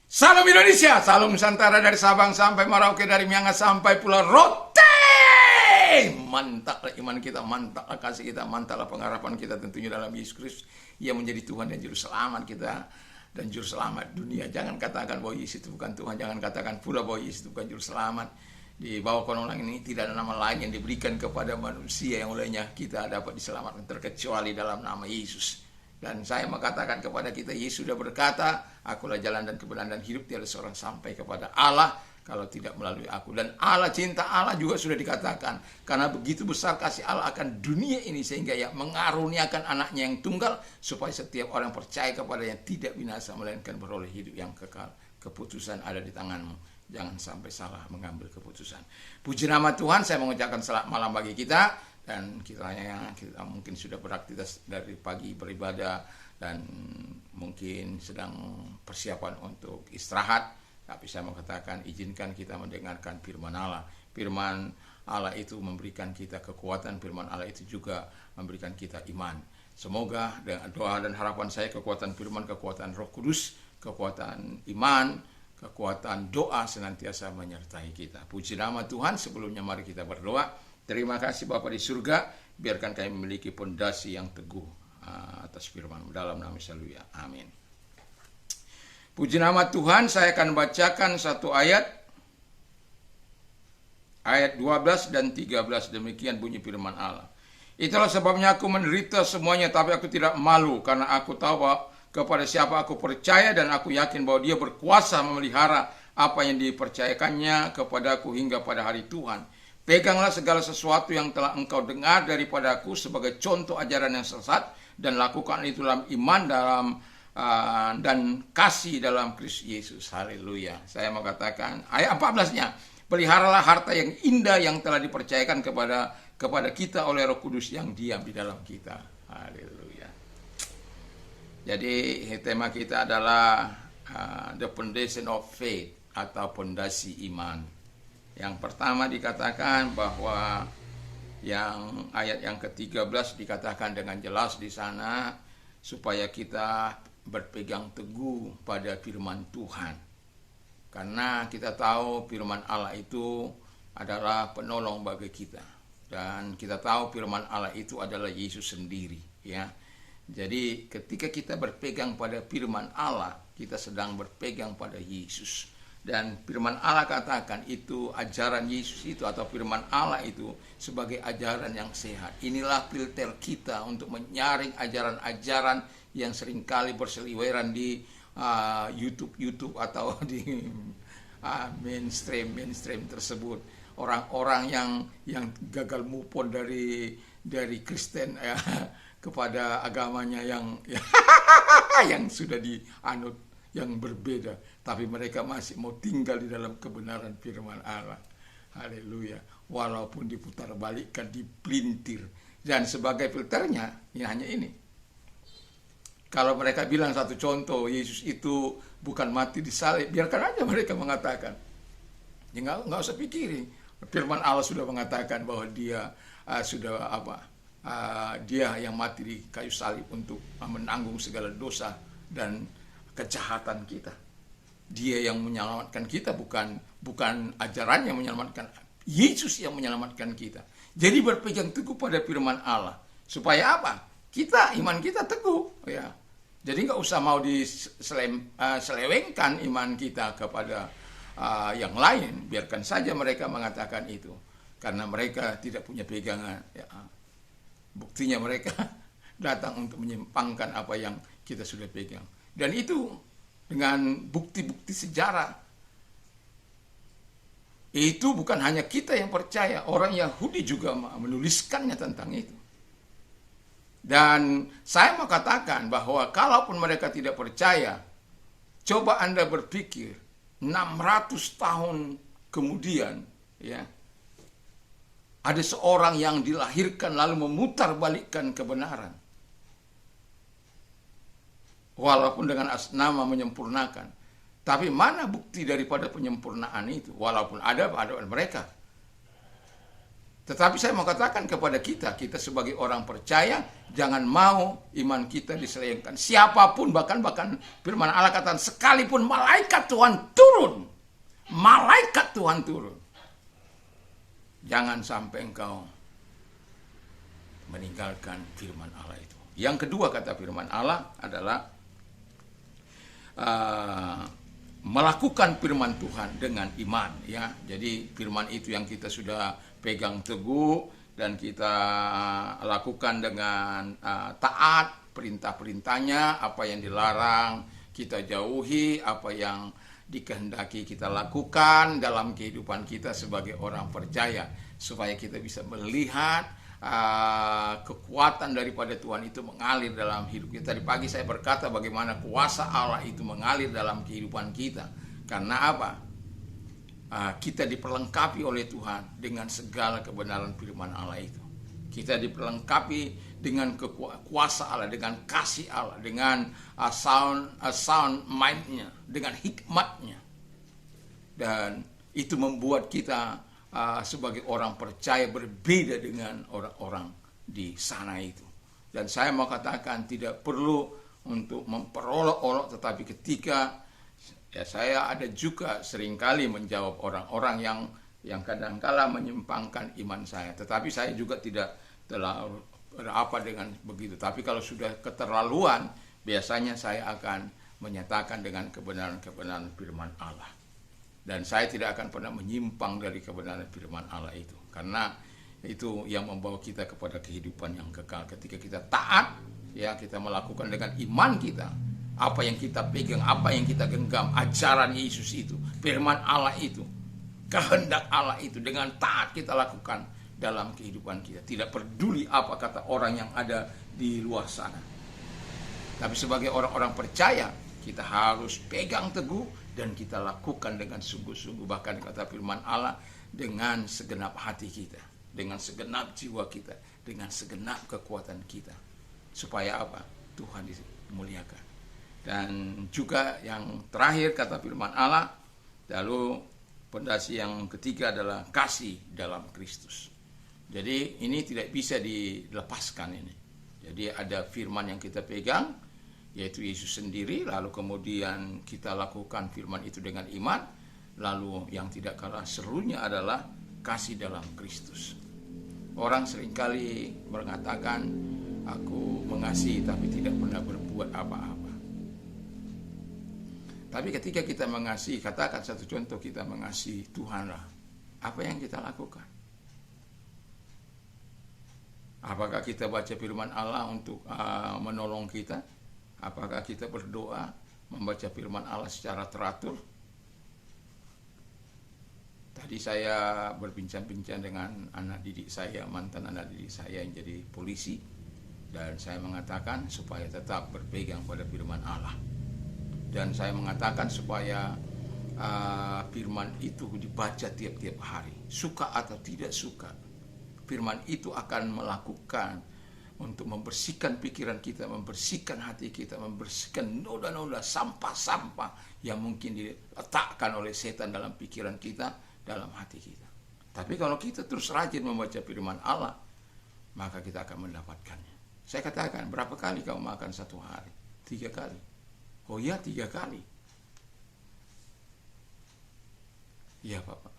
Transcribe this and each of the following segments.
Salam Indonesia, salam Nusantara dari Sabang sampai Merauke, dari Miangas sampai Pulau Rote. Mantaplah iman kita, mantaplah kasih kita, mantaplah pengharapan kita tentunya dalam Yesus Kristus. Ia menjadi Tuhan dan Juru Selamat kita dan Juru Selamat dunia. Jangan katakan bahwa Yesus itu bukan Tuhan, jangan katakan pula bahwa Yesus itu bukan Juru Selamat. Di bawah kolong ini tidak ada nama lain yang diberikan kepada manusia yang olehnya kita dapat diselamatkan terkecuali dalam nama Yesus. Dan saya mengatakan kepada kita, Yesus sudah berkata, akulah jalan dan kebenaran dan hidup, tiada seorang sampai kepada Allah kalau tidak melalui aku. Dan Allah, cinta Allah juga sudah dikatakan, karena begitu besar kasih Allah akan dunia ini sehingga ia mengaruniakan anaknya yang tunggal, supaya setiap orang percaya kepadanya tidak binasa melainkan beroleh hidup yang kekal. Keputusan ada di tanganmu, jangan sampai salah mengambil keputusan. Puji nama Tuhan, saya mengucapkan selamat malam bagi kita. Dan kita mungkin sudah beraktivitas dari pagi beribadah dan mungkin sedang persiapan untuk istirahat. Tapi saya mau katakan, izinkan kita mendengarkan firman Allah. Firman Allah itu memberikan kita kekuatan, firman Allah itu juga memberikan kita iman. Semoga dengan doa dan harapan saya, kekuatan firman, kekuatan Roh Kudus, kekuatan iman, kekuatan doa senantiasa menyertai kita. Puji nama Tuhan. Sebelumnya mari kita berdoa. Terima kasih Bapa di surga, biarkan kami memiliki pondasi yang teguh atas firman-Mu dalam nama Yesus. Amin. Puji nama Tuhan, saya akan bacakan satu ayat 12 dan 13, demikian bunyi firman Allah. Itulah sebabnya aku menderita semuanya, tapi aku tidak malu, karena aku tahu bahwa kepada siapa aku percaya, dan aku yakin bahwa Dia berkuasa memelihara apa yang dipercayakannya kepadaku hingga pada hari Tuhan. Peganglah segala sesuatu yang telah engkau dengar daripadaku sebagai contoh ajaran yang sesat, dan lakukan itu dalam iman dan kasih dalam Kristus Yesus. Haleluya. Saya mau katakan ayat 14-nya, peliharalah harta yang indah yang telah dipercayakan kepada kita oleh Roh Kudus yang diam di dalam kita. Haleluya. Jadi tema kita adalah the foundation of faith, atau pondasi iman. Yang pertama dikatakan bahwa ayat yang ke-13 dikatakan dengan jelas di sana, supaya kita berpegang teguh pada firman Tuhan. Karena kita tahu firman Allah itu adalah penolong bagi kita. Dan kita tahu firman Allah itu adalah Yesus sendiri, ya. Jadi ketika kita berpegang pada firman Allah, kita sedang berpegang pada Yesus. Dan firman Allah katakan itu ajaran Yesus itu, atau firman Allah itu sebagai ajaran yang sehat. Inilah filter kita untuk menyaring ajaran-ajaran yang seringkali berseliweran di YouTube atau di mainstream tersebut. Orang-orang yang gagal move on dari Kristen kepada agamanya yang sudah dianut, yang berbeda, tapi mereka masih mau tinggal di dalam kebenaran firman Allah. Haleluya. Walaupun diputar balikkan, dipelintir. Dan sebagai filternya, ya hanya ini. Kalau mereka bilang satu contoh, Yesus itu bukan mati di salib, biarkan aja mereka mengatakan. Ya nggak usah pikirin. Firman Allah sudah mengatakan bahwa Dia Dia yang mati di kayu salib untuk menanggung segala dosa dan kejahatan kita. Dia yang menyelamatkan kita, bukan ajaran yang menyelamatkan. Yesus yang menyelamatkan kita. Jadi berpegang teguh pada firman Allah. Supaya apa? Iman kita teguh, ya. Jadi nggak usah mau diselewengkan iman kita kepada yang lain. Biarkan saja mereka mengatakan itu, karena mereka tidak punya pegangan, ya. Buktinya mereka datang untuk menyimpangkan apa yang kita sudah pegang. Dan itu dengan bukti-bukti sejarah. Itu bukan hanya kita yang percaya, orang Yahudi juga menuliskannya tentang itu. Dan saya mau katakan bahwa kalaupun mereka tidak percaya, coba Anda berpikir 600 tahun kemudian, ya, ada seorang yang dilahirkan lalu memutarbalikkan kebenaran. Walaupun dengan nama menyempurnakan. Tapi mana bukti daripada penyempurnaan itu? Walaupun ada mereka. Tetapi saya mau katakan kepada kita sebagai orang percaya, jangan mau iman kita diselewengkan. Siapapun, bahkan firman Allah katakan, sekalipun malaikat Tuhan turun. Malaikat Tuhan turun. Jangan sampai engkau meninggalkan firman Allah itu. Yang kedua kata firman Allah adalah melakukan firman Tuhan dengan iman, ya. Jadi firman itu yang kita sudah pegang teguh dan kita lakukan dengan taat perintah-perintahnya, apa yang dilarang kita jauhi, apa yang dikehendaki kita lakukan dalam kehidupan kita sebagai orang percaya, supaya kita bisa melihat kekuatan daripada Tuhan itu mengalir dalam hidup kita. Tadi pagi saya berkata bagaimana kuasa Allah itu mengalir dalam kehidupan kita. Karena apa? Kita diperlengkapi oleh Tuhan dengan segala kebenaran firman Allah itu. Kita diperlengkapi dengan kuasa Allah, dengan kasih Allah, dengan sound mind-nya, dengan hikmatnya. Dan itu membuat kita sebagai orang percaya berbeda dengan orang-orang di sana itu. Dan saya mau katakan tidak perlu untuk memperolok-olok, tetapi ketika saya ada juga seringkali menjawab orang-orang yang kadang-kala menyimpangkan iman saya. Tetapi saya juga tidak terlalu berapa dengan begitu. Tapi kalau sudah keterlaluan, biasanya saya akan menyatakan dengan kebenaran-kebenaran firman Allah. Dan saya tidak akan pernah menyimpang dari kebenaran firman Allah itu. Karena itu yang membawa kita kepada kehidupan yang kekal. Ketika kita taat, ya, kita melakukan dengan iman kita. Apa yang kita pegang, apa yang kita genggam, ajaran Yesus itu, firman Allah itu, kehendak Allah itu, dengan taat kita lakukan dalam kehidupan kita. Tidak peduli apa kata orang yang ada di luar sana. Tapi sebagai orang-orang percaya, kita harus pegang teguh dan kita lakukan dengan sungguh-sungguh. Bahkan kata firman Allah, dengan segenap hati kita, dengan segenap jiwa kita, dengan segenap kekuatan kita. Supaya apa? Tuhan dimuliakan. Dan juga yang terakhir kata firman Allah, lalu pondasi yang ketiga adalah kasih dalam Kristus. Jadi ini tidak bisa dilepaskan ini. Jadi ada firman yang kita pegang, yaitu Yesus sendiri, lalu kemudian kita lakukan firman itu dengan iman, lalu yang tidak kalah serunya adalah kasih dalam Kristus. Orang seringkali mengatakan, aku mengasihi tapi tidak pernah berbuat apa-apa. Tapi ketika kita mengasihi, katakan satu contoh, kita mengasihi Tuhan lah, apa yang kita lakukan? Apakah kita baca firman Allah untuk menolong kita? Apakah kita berdoa, membaca firman Allah secara teratur? Tadi saya berbincang-bincang dengan anak didik saya, mantan anak didik saya yang jadi polisi. Dan saya mengatakan supaya tetap berpegang pada firman Allah. Dan saya mengatakan supaya firman itu dibaca tiap-tiap hari. Suka atau tidak suka, firman itu akan melakukan untuk membersihkan pikiran kita, membersihkan hati kita, membersihkan noda-noda, sampah-sampah yang mungkin diletakkan oleh setan dalam pikiran kita, dalam hati kita. Tapi kalau kita terus rajin membaca firman Allah, maka kita akan mendapatkannya. Saya katakan, berapa kali kau makan satu hari? 3 kali. Oh ya, 3 kali. Iya Bapak.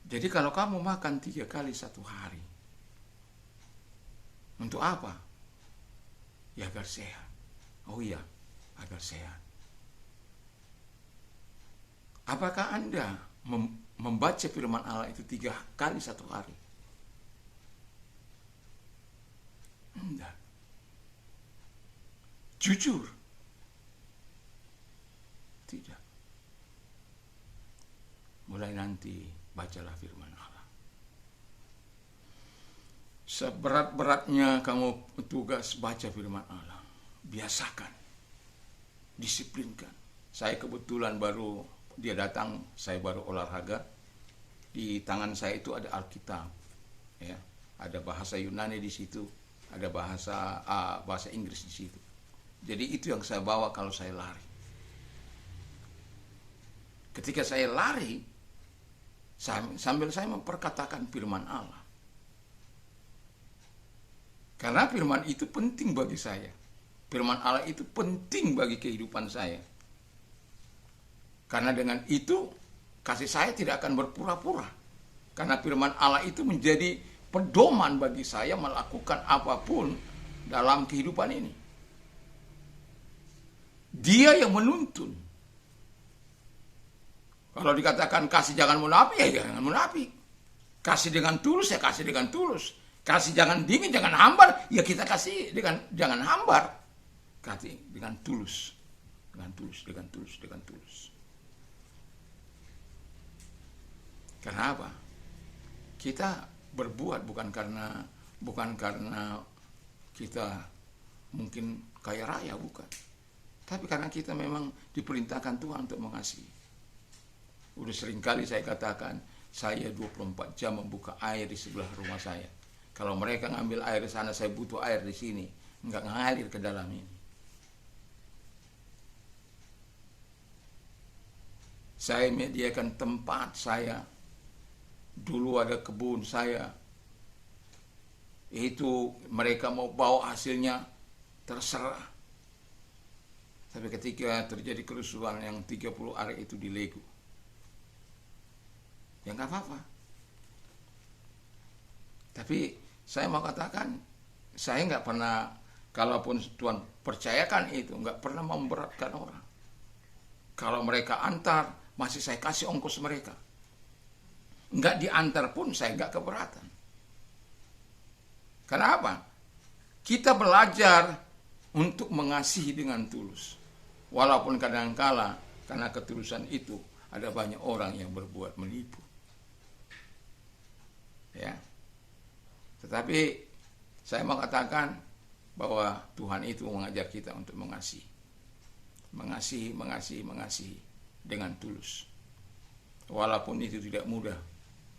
Jadi kalau kamu makan 3 kali satu hari, untuk apa? Ya agar sehat. Oh iya, agar sehat. Apakah Anda membaca firman Allah itu 3 kali satu hari? Enggak. Jujur. Tidak. Mulai nanti bacalah firman Allah. Seberat-beratnya kamu tugas baca firman Allah, biasakan, disiplinkan. Saya kebetulan baru, dia datang, saya baru olahraga, di tangan saya itu ada Alkitab, ya, ada bahasa Yunani di situ, ada bahasa Inggris di situ. Jadi itu yang saya bawa kalau saya lari. Ketika saya lari, sambil saya memperkatakan firman Allah. Karena firman itu penting bagi saya. Firman Allah itu penting bagi kehidupan saya. Karena dengan itu kasih saya tidak akan berpura-pura. Karena firman Allah itu menjadi pedoman bagi saya melakukan apapun dalam kehidupan ini. Dia yang menuntun. Kalau dikatakan kasih jangan munafik, ya jangan munafik. Kasih dengan tulus, ya kasih dengan tulus. Kasih jangan dingin, jangan hambar, ya kita kasih dengan jangan hambar. Kasih dengan tulus. Dengan tulus, dengan tulus, dengan tulus. Karena apa? Kita berbuat bukan karena kita mungkin kaya raya, bukan. Tapi karena kita memang diperintahkan Tuhan untuk mengasihi. Udah seringkali saya katakan, saya 24 jam membuka air di sebelah rumah saya. Kalau mereka ngambil air di sana, saya butuh air di sini. Enggak ngalir ke dalam ini. Saya menyediakan tempat saya. Dulu ada kebun saya. Itu mereka mau bawa hasilnya, terserah. Tapi ketika terjadi kerusuhan yang 30 hari itu dilego, ya nggak apa-apa. Tapi saya mau katakan, saya nggak pernah, kalaupun Tuhan percayakan itu, nggak pernah memberatkan orang. Kalau mereka antar, masih saya kasih ongkos mereka. Nggak diantar pun saya nggak keberatan. Kenapa? Kita belajar untuk mengasihi dengan tulus. Walaupun kadangkala karena ketulusan itu ada banyak orang yang berbuat menipu. Ya. Tetapi saya mau katakan bahwa Tuhan itu mengajar kita untuk mengasihi. Mengasihi dengan tulus. Walaupun itu tidak mudah,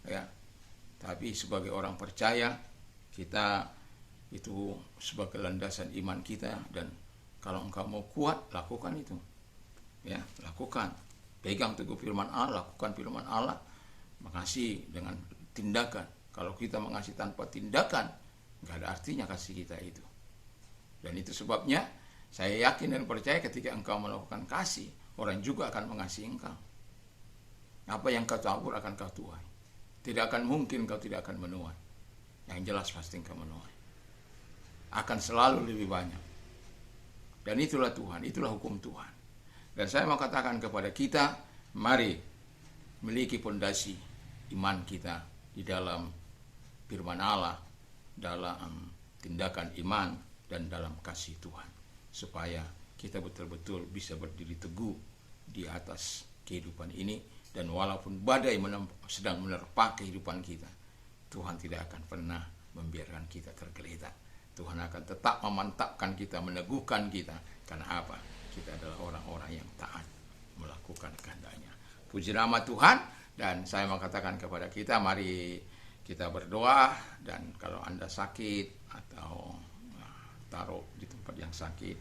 ya. Tapi sebagai orang percaya, kita itu sebagai landasan iman kita, dan kalau engkau mau kuat, lakukan itu. Ya, lakukan. Pegang teguh firman Allah, lakukan firman Allah. Mengasihi dengan tindakan. Kalau kita mengasihi tanpa tindakan, nggak ada artinya kasih kita itu. Dan itu sebabnya saya yakin dan percaya ketika engkau melakukan kasih, orang juga akan mengasihi engkau. Apa yang kau tabur akan kau tuai. Tidak akan mungkin kau tidak akan menuai. Yang jelas pasti engkau menuai. Akan selalu lebih banyak. Dan itulah Tuhan, itulah hukum Tuhan. Dan saya mau katakan kepada kita, mari miliki pondasi iman kita di dalam firman Allah, dalam tindakan iman, dan dalam kasih Tuhan. Supaya kita betul-betul bisa berdiri teguh di atas kehidupan ini. Dan walaupun badai sedang menerpa kehidupan kita, Tuhan tidak akan pernah membiarkan kita tergeletak. Tuhan akan tetap memantapkan kita, meneguhkan kita. Karena apa? Kita adalah orang-orang yang taat melakukan kehendak-Nya. Puji nama Tuhan. Dan saya mau katakan kepada kita, mari kita berdoa. Dan kalau Anda sakit atau taruh di tempat yang sakit,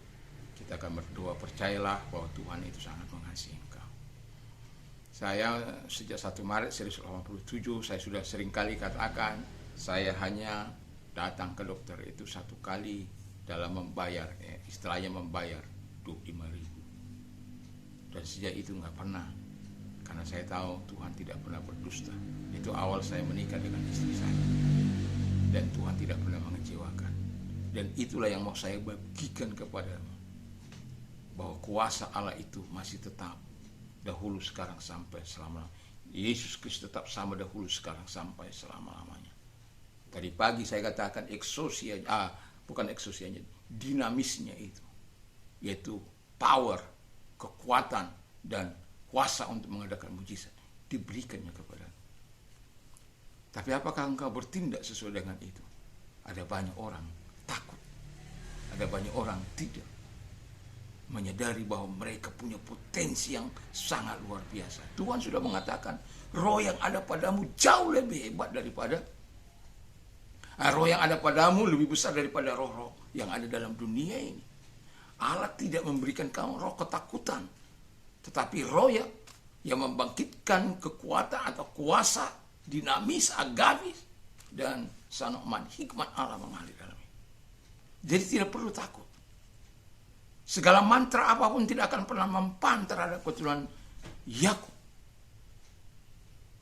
kita akan berdoa. Percayalah bahwa Tuhan itu sangat mengasihi engkau. Saya sejak 1 Maret 1987, saya sudah seringkali katakan, saya hanya datang ke dokter itu 1 kali dalam membayar, istilahnya membayar 25.000. Dan sejak itu nggak pernah, karena saya tahu Tuhan tidak pernah berdusta. Itu awal saya menikah dengan istri saya, dan Tuhan tidak pernah mengecewakan. Dan itulah yang mau saya bagikan kepadamu, bahwa kuasa Allah itu masih tetap dahulu, sekarang, sampai selama-lamanya. Yesus Kristus tetap sama dahulu, sekarang, sampai selama-lamanya. Tadi pagi saya katakan bukan eksosianya, dinamisnya itu, yaitu power, kekuatan, dan kuasa untuk mengadakan mujizat diberikannya kepada. Tapi apakah engkau bertindak sesuai dengan itu? Ada banyak orang takut, ada banyak orang tidak menyadari bahwa mereka punya potensi yang sangat luar biasa. Tuhan sudah mengatakan, roh yang ada padamu jauh lebih hebat daripada roh yang ada padamu lebih besar daripada roh-roh yang ada dalam dunia ini. Allah tidak memberikan kamu roh ketakutan, tetapi roh yang yang membangkitkan kekuatan atau kuasa dinamis, agamis, dan sanoman hikmat Allah mengalir dalamnya. Jadi tidak perlu takut. Segala mantra apapun tidak akan pernah mempan terhadap keturunan Yakub.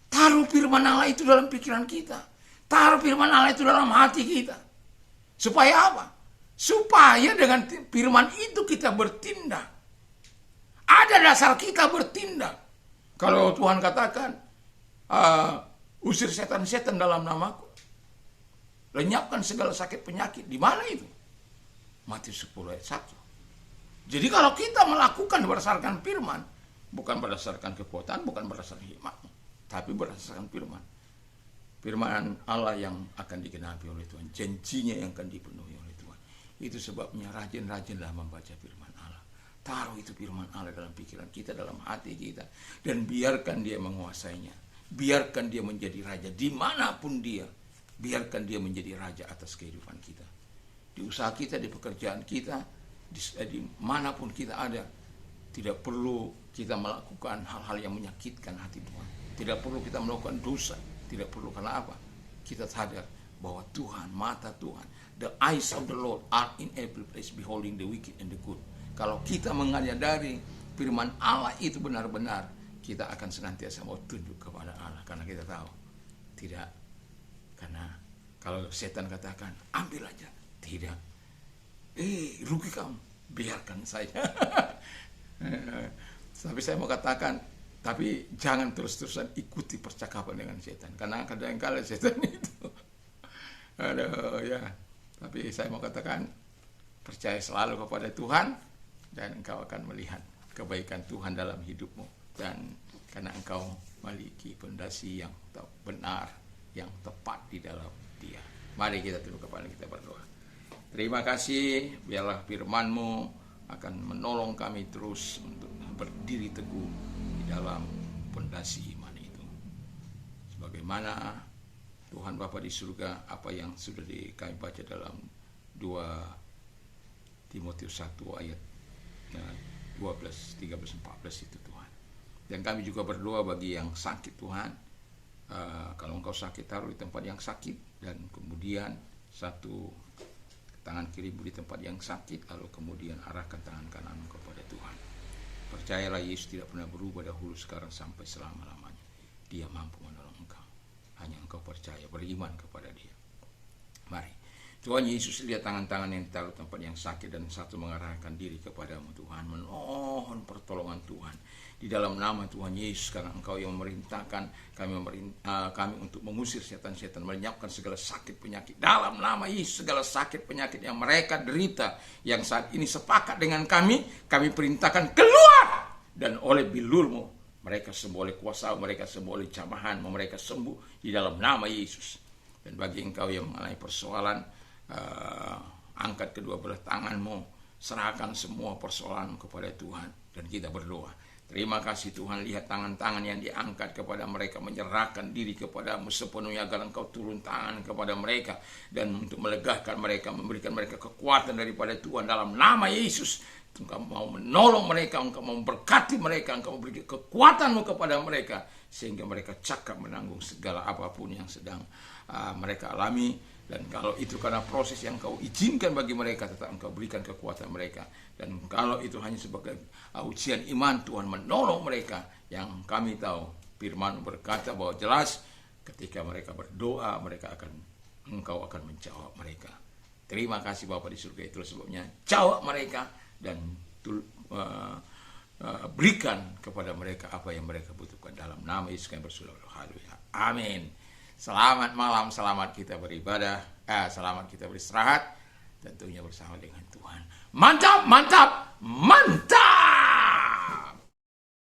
Taruh firman Allah itu dalam pikiran kita. Taruh firman Allah itu dalam hati kita. Supaya apa? Supaya dengan firman itu kita bertindak. Ada dasar kita bertindak. Kalau Tuhan katakan, usir setan-setan dalam namaku. Lenyapkan segala sakit penyakit. Di mana itu? Matius 10 ayat 1. Jadi kalau kita melakukan berdasarkan firman, bukan berdasarkan kekuatan, bukan berdasarkan hikmat, tapi berdasarkan firman. Firman Allah yang akan digenapi oleh Tuhan. Janjinya yang akan dipenuhi oleh Tuhan. Itu sebabnya rajin-rajinlah membaca firman Allah. Taruh itu firman Allah dalam pikiran kita, dalam hati kita. Dan biarkan dia menguasainya. Biarkan dia menjadi raja dimanapun dia. Biarkan dia menjadi raja atas kehidupan kita. Di usaha kita, di pekerjaan kita, di manapun kita ada. Tidak perlu kita melakukan hal-hal yang menyakitkan hati Tuhan. Tidak perlu kita melakukan dosa. Tidak perlu, karena apa? Kita sadar bahwa Tuhan, mata Tuhan, the eyes of the Lord are in every place, beholding the wicked and the good. Kalau kita menyadari firman Allah itu benar-benar, kita akan senantiasa mau tunduk kepada Allah. Karena kita tahu, tidak. Karena kalau setan katakan, ambil aja. Tidak. Rugi kamu. Biarkan saja. Tapi saya mau katakan, tapi jangan terus-terusan ikuti percakapan dengan setan. Karena kadang-kadang setan itu, ya. Tapi saya mau katakan, percaya selalu kepada Tuhan, dan engkau akan melihat kebaikan Tuhan dalam hidupmu. Dan karena engkau memiliki fondasi yang benar, yang tepat di dalam Dia. Mari kita tunduk kepala kita berdoa. Terima kasih, biarlah firman-Mu akan menolong kami terus untuk berdiri teguh di dalam fondasi iman itu. Sebagaimana Tuhan Bapa di surga, apa yang sudah kami baca dalam 2 Timotius 1 ayat 12, 13, 14 itu Tuhan. Dan kami juga berdoa bagi yang sakit Tuhan. Kalau engkau sakit, taruh di tempat yang sakit, dan kemudian satu tangan kirimu di tempat yang sakit, lalu kemudian arahkan tangan kananmu kepada Tuhan. Percayalah, Yesus tidak pernah berubah dahulu, sekarang, sampai selama-lamanya. Dia mampu menolong engkau. Hanya engkau percaya, beriman kepada Dia. Mari. Tuhan Yesus, lihat tangan-tangan yang ditaruh tempat yang sakit, dan satu mengarahkan diri kepadamu Tuhan. Memohon pertolongan Tuhan. Di dalam nama Tuhan Yesus, karena engkau yang memerintahkan kami untuk mengusir setan-setan, melenyapkan segala sakit penyakit. Dalam nama Yesus, segala sakit penyakit yang mereka derita, yang saat ini sepakat dengan kami perintahkan keluar. Dan oleh bilur-Mu, mereka semua oleh kuasa, mereka semua oleh jamahan, mereka sembuh di dalam nama Yesus. Dan bagi engkau yang mengalami persoalan, angkat kedua belah tanganmu, serahkan semua persoalan kepada Tuhan, dan kita berdoa. Terima kasih Tuhan, lihat tangan-tangan yang diangkat kepada mereka, menyerahkan diri kepadamu sepenuhnya, agar engkau turun tangan kepada mereka, dan untuk melegakan mereka, memberikan mereka kekuatan daripada Tuhan dalam nama Yesus. Engkau mau menolong mereka, engkau mau memberkati mereka, engkau memberikan kekuatan-Mu kepada mereka, sehingga mereka cakap menanggung segala apapun yang sedang mereka alami. Dan kalau itu karena proses yang Kau izinkan bagi mereka, tetap Engkau berikan kekuatan mereka. Dan kalau itu hanya sebagai ujian iman, Tuhan menolong mereka. Yang kami tahu, firman berkata bahwa jelas ketika mereka berdoa, Engkau akan menjawab mereka. Terima kasih Bapa di surga, itu sebabnya jawab mereka, dan berikan kepada mereka apa yang mereka butuhkan. Dalam nama Yesus kami berdoa. Haleluya. Amin. Selamat malam, selamat kita beribadah, selamat kita beristirahat, tentunya bersama dengan Tuhan. Mantap, mantap, mantap.